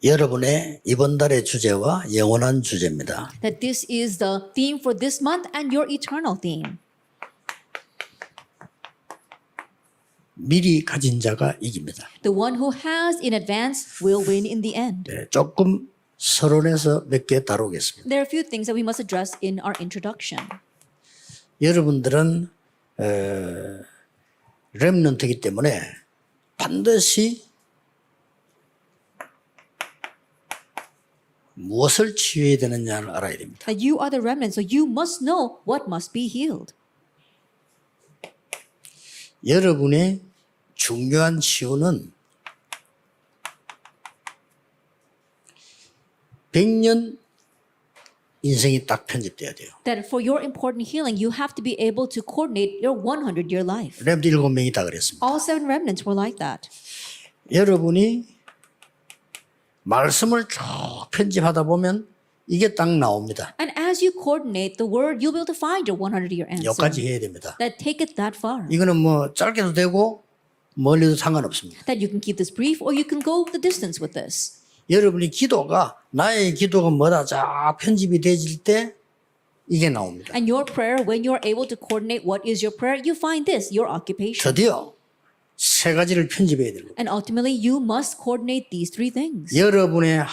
여러분의 이번 달의 주제와 영원한 주제입니다. That this is the theme for this month and your eternal theme. 미리 가진 자가 이깁니다. The one who has in advance will win in the end. 네, 조금 서론에서 몇 개 다루겠습니다. There are a few things that we must address in our introduction. 여러분들은 렘넌트이기 때문에 반드시 무엇을 치유해야 되느냐를 알아야 됩니다. That you are the remnant, so you must know what must be healed. 여러분의 중요한 치유는 100년 인생이 딱 편집돼야 돼요. That for your important healing, you have to be able to coordinate your 100-year life. 렘넌트 7명이 다 그랬습니다. All 7 remnants were like that. 여러분이 말씀을 쭉 편집하다 보면 이게 딱 나옵니다. And as you coordinate the word, you'll be able to find your 100-year answer. 여기까지 해야 됩니다. That take it that far. 이거는 뭐 짧게도 되고 멀리도 상관없습니다. That you can keep this brief or you can go the distance with this. 여러분이 기도가 나의 기도가 뭐다 자 편집이 되질 때 이게 나옵니다. And your prayer, when you're able to coordinate what is your prayer, you find this, your occupation. 드디어 세 가지를 편집해야 되고 And ultimately, you must coordinate these 3 things. 여러분의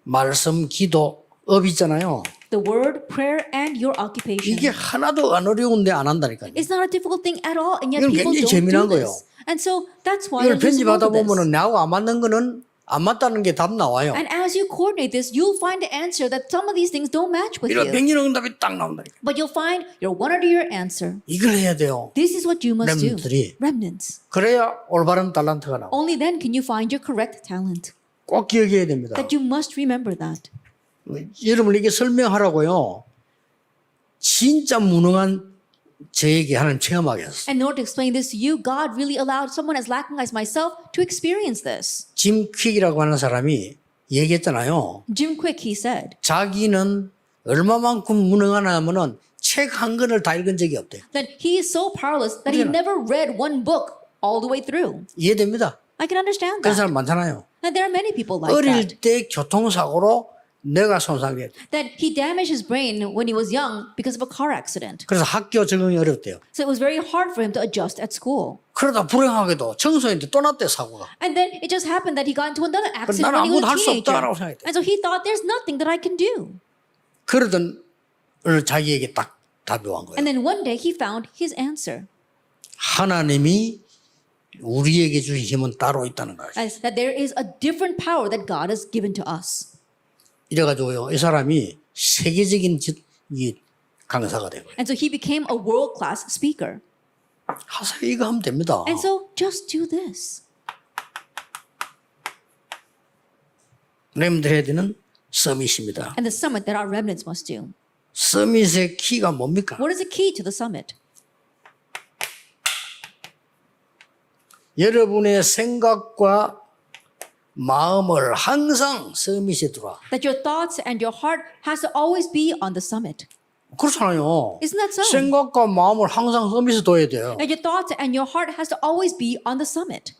말씀, 기도, 업 있잖아요. The word, prayer, and your occupation. 이게 하나도 안 어려운데 안 한다니까요. It's not a difficult thing at all, and yet 이건 people 굉장히 don't 재미난 do 거예요. this. And so that's why 이걸 you're losing 편집하다 hold of this. 보면은 나하고 안 맞는 거는 안 맞다는 게 답 나와요. And as you coordinate this, you'll find the answer that some of these things don't match with 이런 you. 100년 응답이 딱 나온다니까. But you'll find your 100-year answer. 이걸 해야 돼요. This is what you must do. 렘넌트들이. Remnants. 그래야 올바른 달란트가 나와. Only then can you find your correct talent. 꼭 기억해야 됩니다. That you must remember that. 여러분 이게 설명하라고요. 진짜 무능한 저에게 하나님 체험하게 했어요. And in order to explain this to you, God really allowed someone as lacking as myself to experience this. 짐 퀵이라고 하는 사람이 얘기했잖아요. Jim Quick, he said, 자기는 얼마만큼 무능하냐면은 책 한 권을 다 읽은 적이 없대요. that he is so powerless that he 그러잖아. never read one book all the way through. 이해됩니다. I can understand 그런 that. 사람 많잖아요. And there are many people like 어릴 that. 때 교통사고로 뇌가 손상됐대요. That he damaged his brain when he was young because of a car accident. 그래서 학교 적응이 어렵대요. So it was very hard for him to adjust at school. 그러다 불행하게도 청소년 때 또 났대 사고가. And then it just happened that he got into another accident 나는 when he was 아무것도 할 수 a teenager. 없다라고 생각했대. And so he thought there's nothing that I can do. 그러던 어느 자기에게 딱 답이 온 거예요. And then one day he found his answer. 하나님이 우리에게 주신 힘은 따로 있다는 거예요. As that there is a different power that God has given to us. 이래가지고요, 이 사람이 세계적인 이 강사가 되고 And so he became a world-class speaker. 하세요 이거 하면 됩니다. And so just do this. 렘들 해야 되는 서밋입니다. And the summit that our remnants must do. 서밋의 키가 뭡니까? What is the key to the summit? 여러분의 생각과 마음을 항상 서밋에 두라. That your thoughts and your heart has to always be on the summit. 그렇잖아요. Isn't that so? 생각과 마음을 항상 서밋에 둬야 돼요. That your thoughts and your heart has to always be on the summit.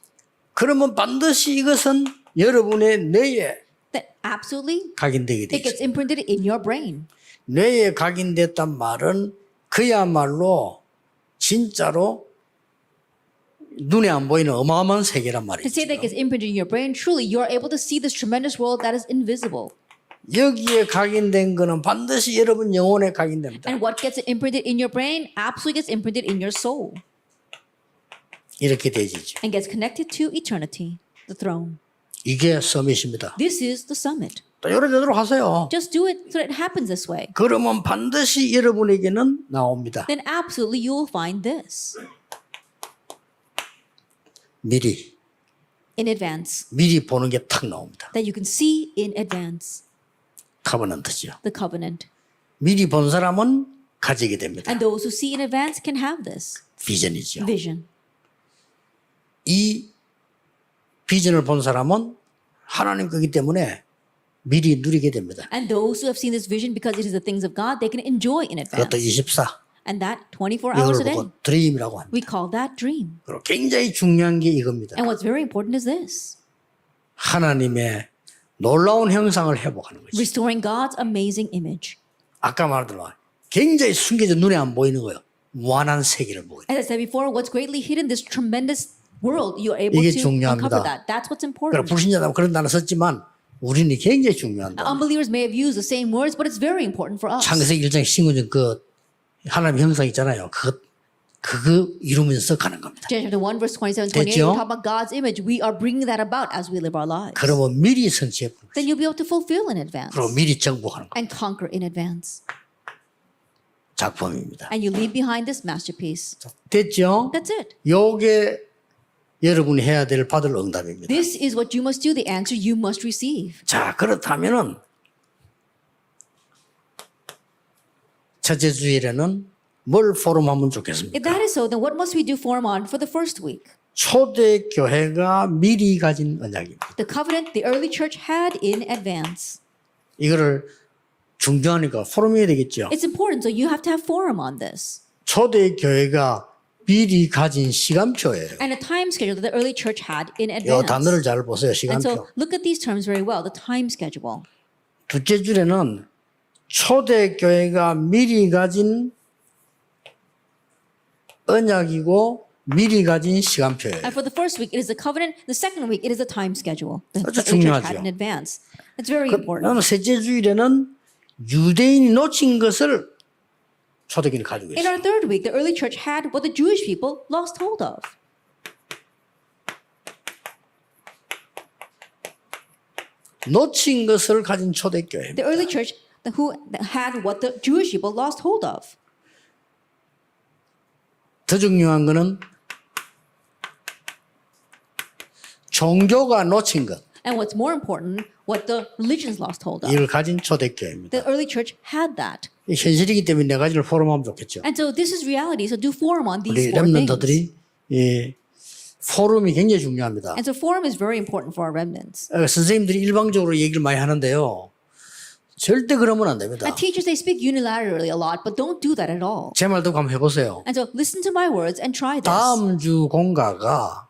그러면 반드시 이것은 여러분의 뇌에 That absolutely 각인되게 돼 it gets 있어요. imprinted in your brain. 뇌에 각인됐단 말은 그야말로 진짜로 눈에 안 보이는 어마어마한 세계란 To say that 말이죠. it gets imprinted in your brain, truly you are able to see this tremendous world that is invisible. 여기에 각인된 거는 반드시 여러분 영혼에 각인됩니다. And what gets imprinted in your brain absolutely gets imprinted in your soul 이렇게 되지죠. and gets connected to eternity, the throne. 이게 서밋입니다. This is the summit. 또 요래대로 하세요. Just do it so that it happens this way. 그러면 반드시 여러분에게는 나옵니다. Then absolutely you will find this 미리 in advance. 보는 게 탁 나옵니다. That you can see in advance 커버넌트죠. the covenant. 미리 본 사람은 가지게 됩니다. And those who see in advance can have this 비전이죠. vision. 이 비전을 본 사람은 하나님 거기 때문에 미리 누리게 됩니다. And those who have seen this vision because it is the things of God, they can enjoy in 그것도 advance. 24. And that 24 hours 이걸 a day. 보고 드림이라고 합니다. We call that dream. 그리고 굉장히 중요한 게 이겁니다. And what's very important is this. 하나님의 놀라운 형상을 회복하는 거지. Restoring God's amazing image. 아까 말했던 굉장히 숨겨져 눈에 안 보이는 거예요. 무한한 세계를 보여. As I said before, what's greatly hidden, this tremendous world, you're able 이게 to 중요합니다. uncover that. That's what's 그러니까 important. 불신자라면 그런 단어 썼지만 우리는 굉장히 중요한다. Unbelievers may have used the same words, but it's very important for us. 창세기 1장 19절 그 하나님 형상 있잖아요. 그거 이루면서 가는 겁니다. Genesis chapter 1, verse 27, 28, 됐죠? we talk about God's image. We are bringing that about as we live our lives. 그러면 미리 성취해 보는 거죠. Then you'll be able to fulfill in advance 그리고 미리 정복하는 거 and conquer in advance. 작품입니다. And you leave behind this masterpiece. 됐죠? That's it. 요게 여러분이 해야 될 받을 응답입니다. This is what you must do, the answer you must receive. 자, 그렇다면은 첫째 주일에는 뭘 포럼하면 If 좋겠습니까? that is so, then what must we do form on for the first week? 초대 교회가 미리 가진 언약입니다. The covenant the early church had in advance. 이거를 중요하니까 포럼해야 되겠죠. It's important, so you have to have forum on this. 초대 교회가 미리 가진 시간표예요. And a time schedule that the early church had in 이 advance. 단어를 잘 보세요. And 시간표. so look at these terms very well, the time schedule. 둘째 줄에는 초대 교회가 미리 가진 언약이고 미리 가진 시간표예요. And for the first week, it is the covenant. The second week, it is the time schedule that 아주 the early church 중요하죠. had in advance. It's very important. 나는 셋째 주일에는 유대인이 놓친 것을 초대교회는 가지고 In 있어요. our third week, the early church had what the Jewish people lost hold of. 놓친 것을 가진 초대교회입니다. The early church who had what the Jewish people lost hold of. 더 중요한 거는 종교가 놓친 것, And what's more important, what the religions lost hold of. 이걸 가진 초대교회입니다. The early church had that. 이 현실이기 때문에 네 가지를 포럼하면 좋겠죠. And so this is reality. So do forum on these 우리 four things. 렘넌트들이 이 포럼이 굉장히 중요합니다. And so forum is very important for our remnants. 선생님들이 일방적으로 얘기를 많이 하는데요. 절대 그러면 안 됩니다. And teachers, they speak unilaterally a lot, but don't do that at all. 제 말 듣고 한번 해보세요. And so listen to my words and try this. 다음 주 공가가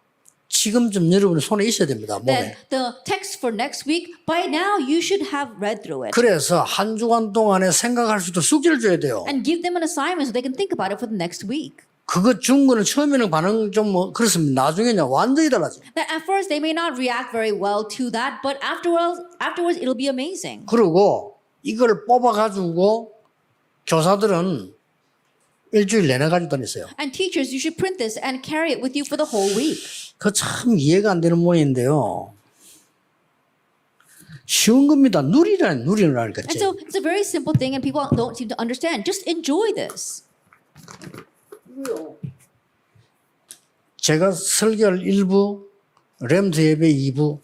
지금쯤 여러분의 손에 있어야 됩니다. Then 몸에. the text for next week, by now you should have read through it. 그래서 한 주간 동안에 생각할 수 있도록 숙제를 줘야 돼요. And give them an assignment so they can think about it for the next week. 그거 준 거는 처음에는 반응 좀 뭐 그렇습니다. 나중에는 완전히 달라져. That at first they may not react very well to that, but afterwards it'll be amazing. 그리고 이걸 뽑아가지고 교사들은 일주일 내내 가지고 다녔어요. And teachers, you should print this and carry it with you for the whole week. 그 참 이해가 안 되는 모양인데요. 쉬운 겁니다. 누리라니까. And so it's a very simple thing and people don't seem to understand. Just enjoy this. 제가 설교할 1부, 렘트 예배 2부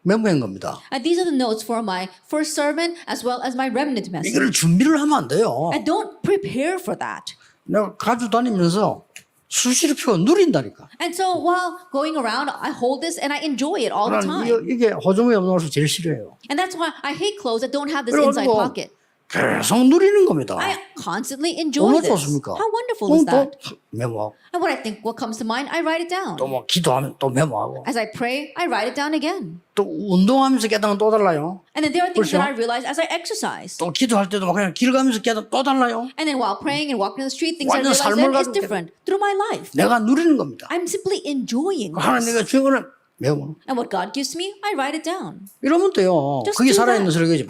메모한 겁니다. And these are the notes for my first sermon as well as my remnant message. 이걸 준비를 하면 안 돼요. And don't prepare for that. 내가 가지고 다니면서 수시로 펴고 누린다니까. And so while going around, I hold this and I enjoy it all the 난 time. 이게 호주머니 없는 옷을 제일 싫어해요. And that's why I hate clothes that don't have this inside 그래가지고 pocket. 계속 누리는 겁니다. I constantly enjoy 얼마나 this. 좋습니까? How wonderful is that? 또 메모하고 And what I think, what comes to mind, I write it down. 또 뭐 기도하면 또 메모하고 As I pray, I write it down again. 또 운동하면서 깨닫는 또 달라요. And then there are things that 그렇죠? I realize as I exercise. 또 기도할 때도 막 그냥 길 가면서 깨닫는 또 달라요. And then while praying and walking in the street, things I 완전 realize 삶을 then is 가지고 different through my life. 내가 누리는 겁니다. I'm simply enjoying 하나님과 this. 주는 거는 메모. And what God gives me, I write it down. 이러면 돼요. Just 그게 do 살아있는 that. 설교지.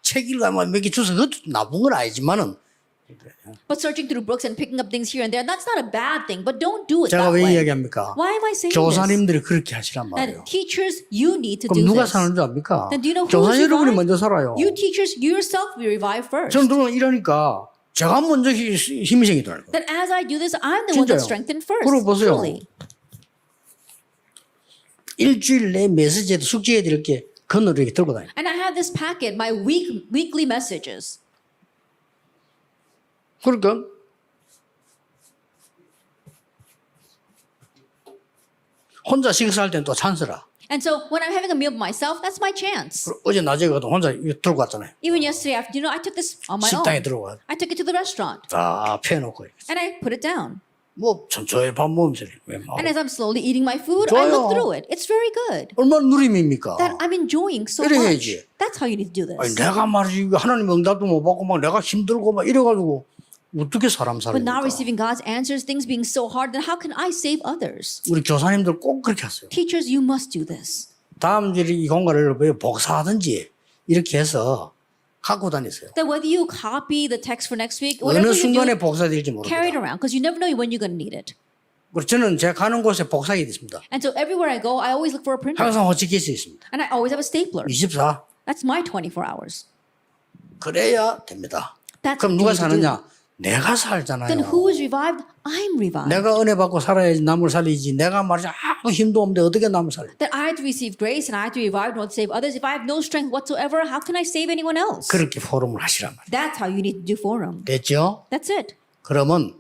책 읽으면 몇 개 주서 그것도 나쁜 건 아니지만은 But searching through books and picking up things here and there, that's not a bad thing. But don't do it 제가 that 왜 way. 이야기합니까? Why am I saying this? 교사님들이 그렇게 하시란 말이에요. And teachers, you need to 그럼 do 누가 this. 사는 줄 압니까? Then do you know who 교사 is 여러분이 revived? 먼저 살아요. You teachers, you yourself will revive first. 저는 그러면 이러니까 제가 먼저 힘이 생기더라고요. That as I do this, I'm the one 진짜요. that's strengthened first. 그러고 보세요. Truly. 일주일 내 메시지에도 숙제해 드릴 게 그늘을 이렇게 들고 다녀요. And I have this packet, my weekly messages. 그러니까 혼자 식사할 때는 또 찬스라. And so when I'm having a meal by myself, that's my chance. 어제 낮에 가도 혼자 이거 들고 갔잖아요. Even yesterday afternoon, I took this on my 식당에 own. 들어가 I took it to the restaurant 다 펴놓고 and I put it down. 뭐 천천히 밥 먹으면서 왜 막. And as I'm slowly eating my food, I look 좋아요. through it. It's very good. 얼마나 누림입니까? That I'm enjoying so 이래 much. 해야지. That's how you need to do 아니, this. 내가 말이지 하나님 응답도 못 받고 막 내가 힘들고 막 이래가지고 어떻게 사람 But now 살입니까? receiving God's answers, things being so hard, then how can I save others? 우리 교사님들 꼭 그렇게 하세요. Teachers, you must do this. 다음 주에 이 공간을 복사하든지 이렇게 해서 갖고 다니세요. That whether you copy the text for next week, 어느 whatever you 순간에 do, 복사될지 carry it 모릅니다. around because you never know when you're going to need it. 그리고 저는 제가 가는 곳에 복사기 있습니다. And so everywhere I go, I always look for a printer. 항상 호치케이스 있습니다. And I always have a stapler. 24. That's my 24 hours. 그래야 됩니다. That's 그럼 what 누가 you need to do. 사느냐? 내가 살잖아요. Then who is revived? I'm revived. 내가 은혜 받고 살아야지 남을 살리지. 내가 말이지 아무 힘도 없는데 어떻게 남을 살려? That I have to receive grace and I have to be revived and not save others. If I have no strength whatsoever, how can I save anyone else? 그렇게 포럼을 하시란 말이에요. That's how you need to do forum. 됐죠? That's it. 그러면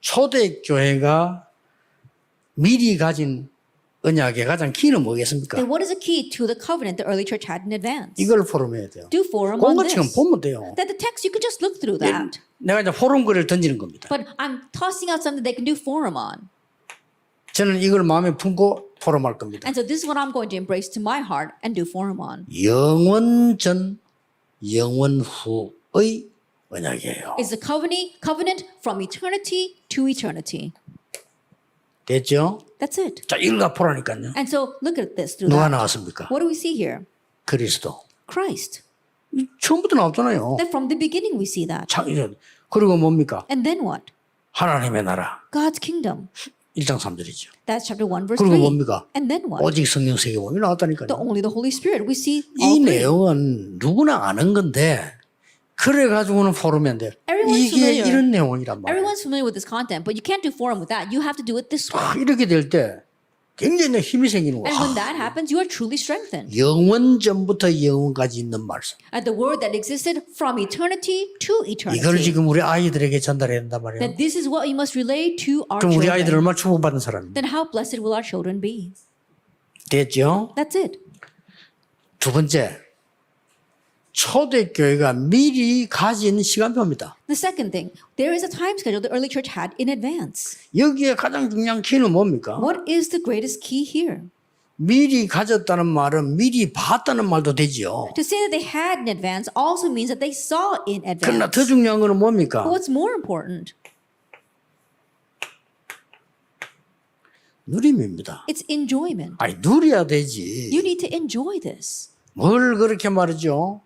초대교회가 미리 가진 언약의 가장 키는 뭐겠습니까? Then what is the key to the covenant the early church had in advance? 이걸 포럼해야 돼요. Do forum on 그것처럼 this. 보면 돼요. That the text, you can just look through that. 내가 이제 포럼글을 던지는 겁니다. But I'm tossing out something they can do forum on. 저는 이걸 마음에 품고 포럼할 겁니다. And so this is what I'm going to embrace to my heart and do forum on. 영원 전, 영원 후의 언약이에요. It's the covenant from eternity to eternity. 됐죠? That's it. 자, 이걸 다 포라니까요. And so look at this through 누가 that. 나왔습니까? What do we see here? 그리스도. Christ. 처음부터 나왔잖아요. That from the beginning we see that. 그리고 뭡니까? And then what? 하나님의 나라. God's kingdom. 1장 3절이죠. That's chapter 1 verse 그리고 3. 뭡니까? And then what? 오직 성령 세계범이 나왔다니까요. Only the Holy Spirit. We see 이 all three. 내용은 누구나 아는 건데 그래가지고는 포럼이 안 돼요. Everyone's 이게 familiar. 이런 내용이란 말이에요. Everyone's familiar with this content, but you can't do forum with that. You have to do it this way. 이렇게 될 때 굉장히 힘이 생기는 And when 거야. that happens, you are truly strengthened. 영원 전부터 영원까지 있는 말씀. At the word that existed from eternity to 이걸 eternity. 지금 우리 아이들에게 전달해야 된단 말이에요. That this is what you must relay to our 그럼 우리 아이들 children. 얼마나 축복받은 사람입니까? Then how blessed will our children be? 됐죠? That's it. 두 번째, 초대교회가 미리 가진 시간표입니다. The second thing, there is a time schedule the early church had in advance. 여기에 가장 중요한 키는 뭡니까? What is the greatest key here? 미리 가졌다는 말은 미리 봤다는 말도 되지요. To say that they had in advance also means that they saw in 그러나 더 advance. 중요한 것은 뭡니까? But what's more important? 누림입니다. It's enjoyment. 아니 누려야 되지. You need to enjoy this. 뭘 그렇게 말이죠?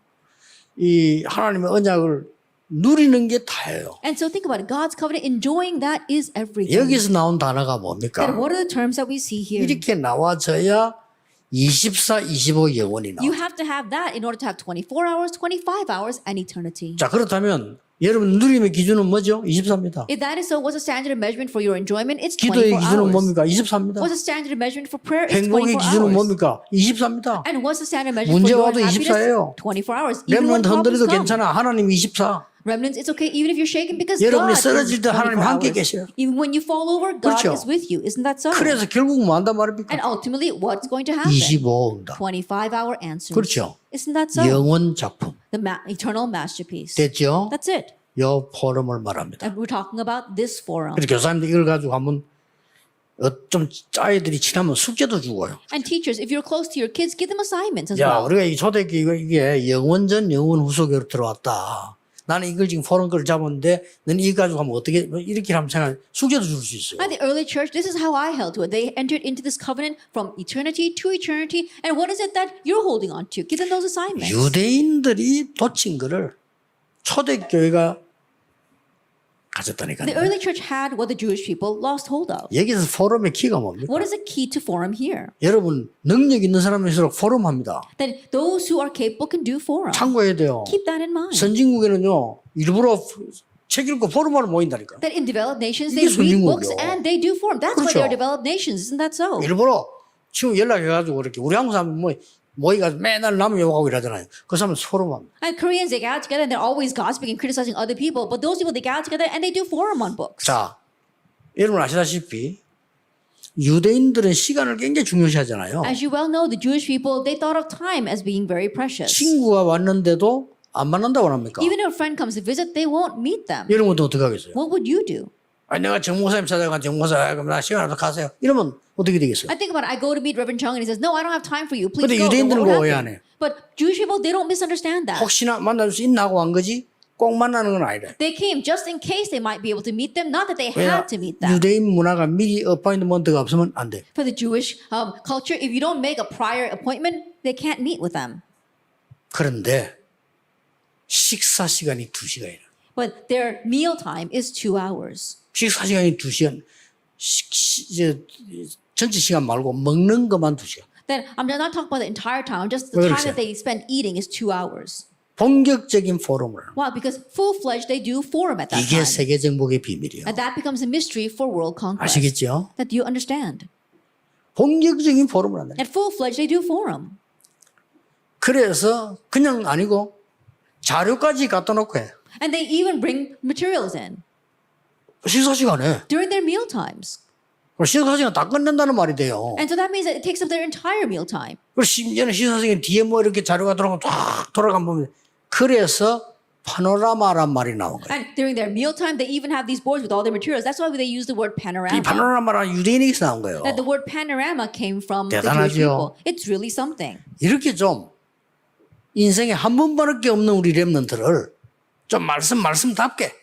이 하나님의 언약을 누리는 게 다예요. And so think about it. God's covenant, enjoying that is everything. 여기서 나온 단어가 Then 뭡니까? what are the terms that we see here? 이렇게 나와져야 24, 25 영원이 You 나와. have to have that in order to have 24 hours, 25 hours, and eternity. 자 그렇다면 여러분 누림의 기준은 뭐죠? 24입니다. If that is so, what's the standard of measurement for your enjoyment? It's 기도의 24 기준은 hours. 뭡니까? 24입니다. What's the standard of measurement for prayer? It's 행복의 24 기준은 hours. 뭡니까? 24입니다. And what's the standard of measurement 문제 for your 와도 happiness? 24예요. 24 hours. Even when 렘넌트 problems 흔들려도 come. 괜찮아. 하나님 24. Remnants, it's okay even if you're shaken because 여러분이 God 쓰러질 is 때 24 하나님 함께 hours. 계셔요. Even when you fall over, God 그렇죠. is with you. Isn't that so? 그래서 결국 뭐 한단 말입니까? And ultimately, what's going to happen? 25입니다. 25-hour answers. 그렇죠. Isn't that so? 영원 작품. The eternal masterpiece. 됐죠? That's it. 요 포럼을 말합니다. And we're talking about this forum. 그래서 교사님들 이걸 가지고 한번 좀 아이들이 친하면 숙제도 주고요. And teachers, if you're close to your kids, give them assignments as 야, well. 우리가 이 초대교회가 이게 영원 전 영원 후속으로 들어왔다. 나는 이걸 지금 포럼 걸 잡았는데 너는 이거 가지고 하면 어떻게 이렇게 하면 생각 숙제도 줄 수 있어요. At the early church, this is how I held to it. They entered into this covenant from eternity to eternity. And what is it that you're holding on to? Give them those assignments. 유대인들이 놓친 거를 초대교회가 The 가졌다니까요. early church had what the Jewish people lost hold of. 여기서 포럼의 키가 뭡니까? What is the key to forum here? 여러분 능력 있는 사람일수록 포럼합니다. That those who are capable can do forum. 참고해야 돼요. Keep that in mind. 선진국에는요 일부러 책 읽고 포럼하러 모인다니까. That in developed nations, 이게 they read 선진국이요. books and they do forum. That's why 그렇죠. they're developed nations. Isn't that so? 일부러 지금 연락해가지고 그렇게 우리 한국 사람 모이가지고 맨날 남 욕하고 이러잖아요. 그 사람은 포럼합니다. And Koreans, they gather together and they're always gossiping and criticizing other people. But those people, they gather together and they do forum on books. 자, 여러분 아시다시피 유대인들은 시간을 굉장히 중요시하잖아요. As you well know, the Jewish people, they thought of time as being very precious. 친구가 왔는데도 안 만난다고 합니까? Even if a friend comes to visit, they won't meet them. 여러분도 어떻게 하겠어요? What would you do? 아니 내가 정 목사님 찾아가 정 목사 그럼 나 시간 없어 가세요. 이러면 어떻게 되겠어요? I think about it. I go to meet Reverend Chung and he says, no, I don't have time for you. Please 근데 go. Then 유대인들은 what 그거 would 오해 안 happen? 해. But Jewish people, they don't misunderstand that. 혹시나 만날 수 있나 하고 한 거지 꼭 만나는 건 아니래. They came just in case they might be able to meet them, not that they 왜냐 had to meet them. 유대인 문화가 미리 어파인트먼트가 없으면 안 돼. For the Jewish culture, if you don't make a prior appointment, they can't meet with them. 그런데 식사 시간이 2시간이라. But their meal time is 2 hours. 식사 시간이 2시간. 전체 시간 말고 먹는 것만 2시간. Then I'm not talking about the entire time, just the 왜 time 그러세요? that they spend eating is 2 hours. 본격적인 포럼을. Wow, because full-fledged they do forum at that 이게 time. 세계 정복의 비밀이에요. And that becomes a mystery for world conquest. 아시겠죠? That you understand. 본격적인 포럼을 한다. At full-fledged they do forum. 그래서 그냥 아니고 자료까지 갖다 놓고 해. And they even bring materials in 식사 시간에. during their meal times. 식사 시간 다 끝낸다는 말이 돼요. And so that means that it takes up their entire meal time. 그리고 심지어는 식사 시간 뒤에 뭐 이렇게 자료가 들어가면 쫙 돌아가 보면 그래서 파노라마란 말이 나온 거예요. And during their meal time, they even have these boards with all their materials. That's why they use the word 이 panorama. 파노라마란 유대인에게서 나온 거예요. That the word panorama came from the Jewish 대단하죠. people. It's really something. 이렇게 좀 인생에 한 번밖에 없는 우리 렘넌트를 좀 말씀답게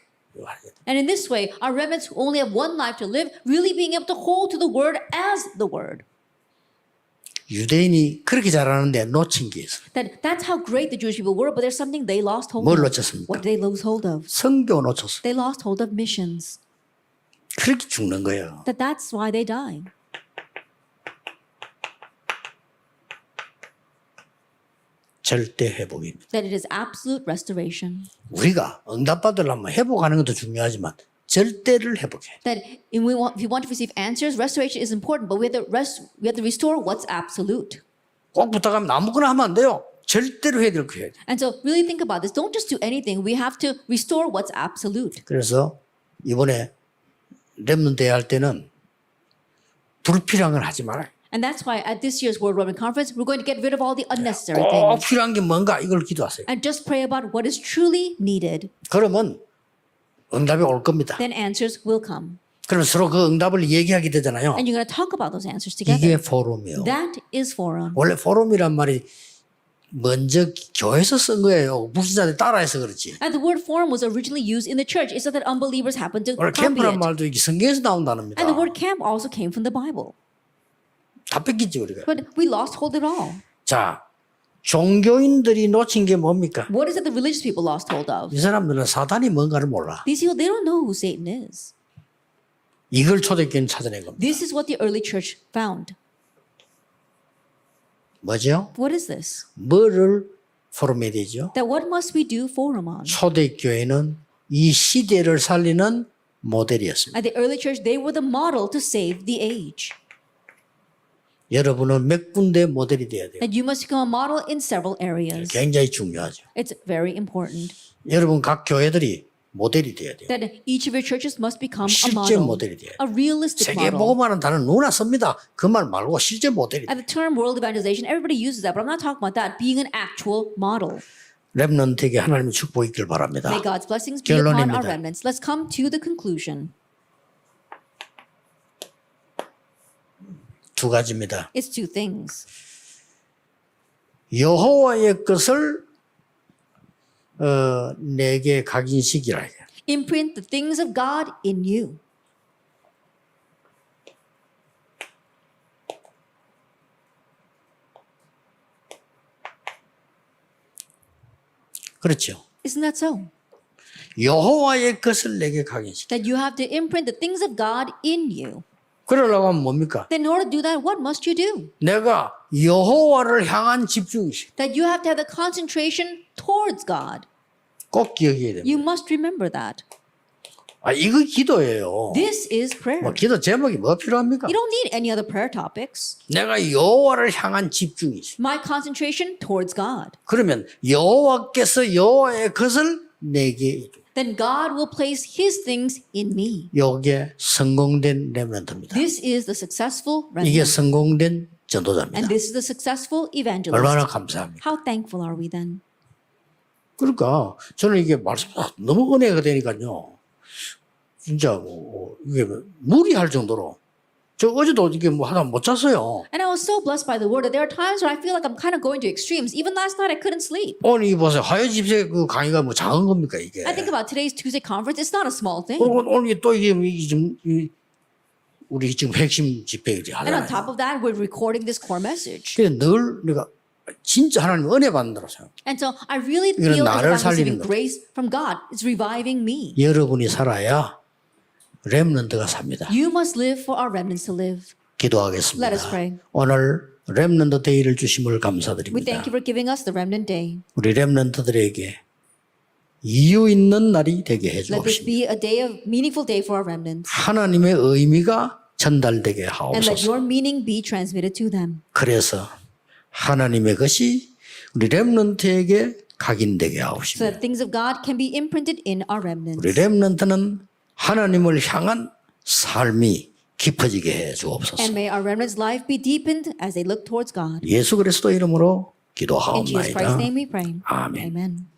And in this way, our remnants who only have one life to live, really being able to hold to the word as the word. 유대인이 그렇게 잘하는데 놓친 게 있어요. That's how great the Jewish people were, but there's something they lost hold 뭘 of. 놓쳤습니까? What did they lose hold of? 성교 놓쳤어. They lost hold of missions. 그렇게 죽는 거예요. That's why they died. 절대 회복입니다. That it is absolute restoration. 우리가 응답받으려면 회복하는 것도 중요하지만 절대를 회복해. That if we want to receive answers, restoration is important, but we have to restore what's absolute. 꼭 부탁하면 아무거나 하면 안 돼요. 절대로 해야 될 거 해야 돼. And so really think about this. Don't just do anything. We have to restore what's absolute. 그래서 이번에 렘넌트 대회 할 때는 불필요한 걸 하지 말아요. And that's why at this year's World Roman Conference, we're going to get rid of all the unnecessary 꼭 things 필요한 게 뭔가 이걸 기도하세요. and just pray about what is truly needed. 그러면 응답이 올 겁니다. Then answers will come. 그러면 서로 그 응답을 얘기하게 되잖아요. And you're going to talk about those answers 이게 together. 포럼이에요. That is forum. 원래 포럼이란 말이 먼저 교회에서 쓴 거예요. 불신자들 따라해서 그렇지. And the word forum was originally used in the church. It's not that unbelievers happened to 원래 copy 캠프란 it. 말도 이게 성경에서 나온 단어입니다. And the word camp also came from the Bible. 다 뺏겼지 우리가. But we lost hold of it all. 자, 종교인들이 놓친 게 뭡니까? What is it the religious people lost hold of? 이 사람들은 사단이 뭔가를 몰라. These people, they don't know who Satan is. 이걸 초대교회는 찾아낸 겁니다. This is what the early church found. 뭐죠? What is this? 뭐를 포럼해야 되죠? That what must we do forum on? 초대교회는 이 시대를 살리는 모델이었습니다. At the early church, they were the model to save the age. 여러분은 몇 군데 모델이 돼야 돼요. And you must become a model in several areas. 굉장히 중요하죠. It's very important. 여러분 각 교회들이 모델이 돼야 돼요. That each of your churches must become a 실제 model. 모델이 돼요. A realistic 세계 model. 복음화는 단어 누구나 씁니다. 그 말 말고 실제 모델이 돼요. At the term world evangelization, everybody uses that, but I'm not talking about that. Being an actual model. 렘넌트에게 하나님의 축복이 있길 바랍니다. May God's blessings be upon 결론입니다. our remnants. Let's come to the conclusion. 두 가지입니다. It's two things. 여호와의 것을 내게 각인시키라. Imprint the things of God in you. 그렇죠. Isn't that so? 여호와의 것을 내게 각인시키. That you have to imprint the things of God in you. 그러려고 하면 뭡니까? Then in order to do that, what must you do? 내가 여호와를 향한 집중이시. That you have to have the concentration towards God. 꼭 기억해야 됩니다. You must remember that. 아, 이거 기도예요. This is prayer. 뭐 기도 제목이 뭐 필요합니까? You don't need any other prayer topics. 내가 여호와를 향한 집중이시. My concentration towards God. 그러면 여호와께서 여호와의 것을 내게 Then God will place His things in me. 이게 성공된 렘넌트입니다. This is the successful 이게 remnant. 성공된 전도자입니다. And this is the successful evangelist. 얼마나 감사합니까? How thankful are we then? 그러니까 저는 이게 말씀 너무 은혜가 되니까요. 진짜 이게 무리할 정도로 저 어제도 이게 뭐 하다 못 잤어요. And I was so blessed by the word that there are times where I feel like I'm kind of going to extremes. Even last night I couldn't sleep. 오늘 이 보세요. 화요 집회 그 강의가 뭐 작은 겁니까 이게? I think about today's Tuesday conference. It's not a small thing. 오늘 또 이게 지금 우리 지금 핵심 집회를 And on 하잖아요. top of that, we're recording this core message. 그래서 늘 내가 진짜 하나님 은혜 받는다고 생각. And so I really 이거는 feel 나를 as if I'm receiving 살리는 거죠. grace from God. It's reviving me. 여러분이 살아야 렘넌트가 삽니다. You must live for our remnants to live. 기도하겠습니다. Let us pray. 오늘 렘넌트 데이를 주심을 We 감사드립니다. thank you for giving us the remnant day. 우리 렘넌트들에게 이유 있는 날이 되게 해 Let this 주옵시고 be a day of meaningful day for our remnants. 하나님의 의미가 전달되게 And let 하옵소서. your meaning be transmitted to them. 그래서 하나님의 것이 우리 렘넌트에게 각인되게 So 하옵시고 that things of God can be imprinted in our remnants. 우리 렘넌트는 하나님을 향한 삶이 깊어지게 해 주옵소서. And may our remnants' life be deepened as they look towards God. 예수 그리스도 이름으로 In Jesus Christ's 기도하옵나이다. name we pray. 아멘. Amen.